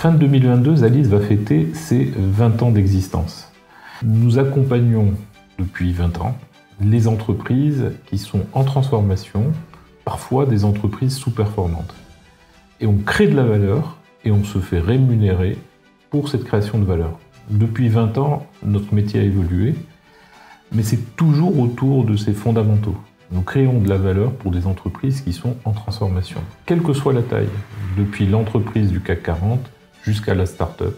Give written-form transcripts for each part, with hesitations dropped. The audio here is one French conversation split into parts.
Fin de 2022, Zalis va fêter ses 20 ans d'existence. Nous accompagnons depuis 20 ans les entreprises qui sont en transformation, parfois des entreprises sous-performantes. Et on crée de la valeur et on se fait rémunérer pour cette création de valeur. Depuis 20 ans, notre métier a évolué, mais c'est toujours autour de ces fondamentaux. Nous créons de la valeur pour des entreprises qui sont en transformation, quelle que soit la taille, depuis l'entreprise du CAC 40 jusqu'à la start-up.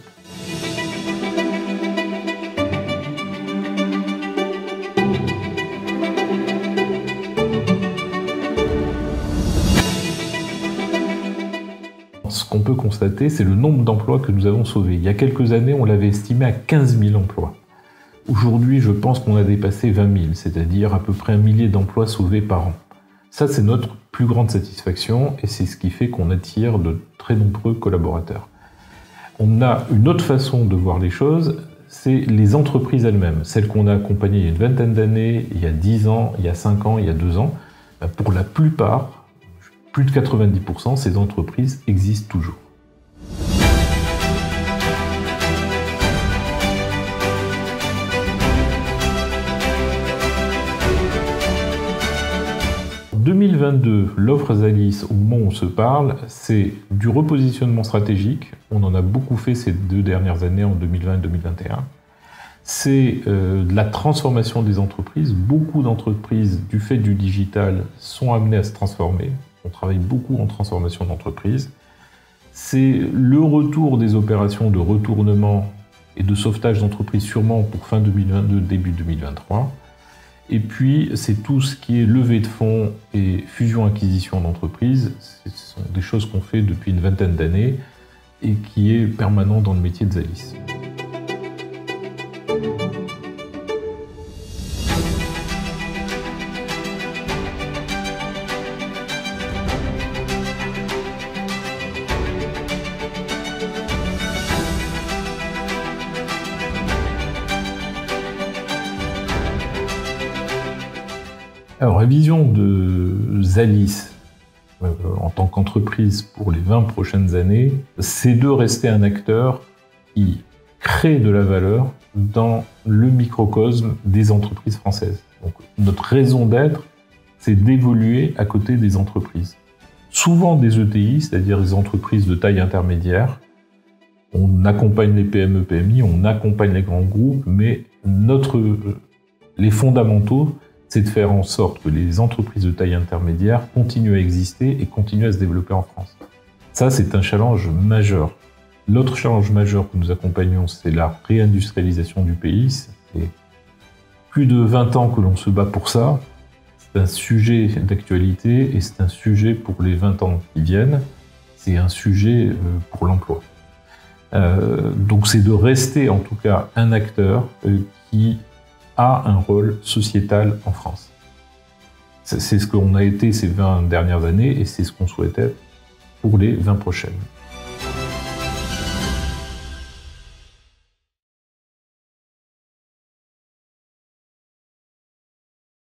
Ce qu'on peut constater, c'est le nombre d'emplois que nous avons sauvés. Il y a quelques années, on l'avait estimé à 15 000 emplois. Aujourd'hui, je pense qu'on a dépassé 20 000, c'est-à-dire à peu près 1 millier d'emplois sauvés par an. Ça, c'est notre plus grande satisfaction et c'est ce qui fait qu'on attire de très nombreux collaborateurs. On a une autre façon de voir les choses, c'est les entreprises elles-mêmes. Celles qu'on a accompagnées il y a une vingtaine d'années, il y a 10 ans, il y a 5 ans, il y a 2 ans. Pour la plupart, plus de 90%, ces entreprises existent toujours. En 2022, l'offre Zalis, au moment où on se parle, c'est du repositionnement stratégique. On en a beaucoup fait ces 2 dernières années, en 2020 et 2021. C'est de la transformation des entreprises. Beaucoup d'entreprises, du fait du digital, sont amenées à se transformer. On travaille beaucoup en transformation d'entreprise. C'est le retour des opérations de retournement et de sauvetage d'entreprise, sûrement pour fin 2022, début 2023. Et puis, c'est tout ce qui est levée de fonds et fusion-acquisition d'entreprises. Ce sont des choses qu'on fait depuis une vingtaine d'années et qui est permanent dans le métier de Zalis. Alors, la vision de Zalis en tant qu'entreprise pour les 20 prochaines années, c'est de rester un acteur qui crée de la valeur dans le microcosme des entreprises françaises. Donc, notre raison d'être, c'est d'évoluer à côté des entreprises. Souvent des ETI, c'est-à-dire des entreprises de taille intermédiaire. On accompagne les PME, PMI, on accompagne les grands groupes, mais les fondamentaux, c'est de faire en sorte que les entreprises de taille intermédiaire continuent à exister et continuent à se développer en France. Ça, c'est un challenge majeur. L'autre challenge majeur que nous accompagnons, c'est la réindustrialisation du pays. C'est plus de 20 ans que l'on se bat pour ça. C'est un sujet d'actualité et c'est un sujet pour les 20 ans qui viennent. C'est un sujet pour l'emploi. Donc c'est de rester en tout cas un acteur qui a un rôle sociétal en France. C'est ce qu'on a été ces 20 dernières années et c'est ce qu'on souhaitait pour les 20 prochaines.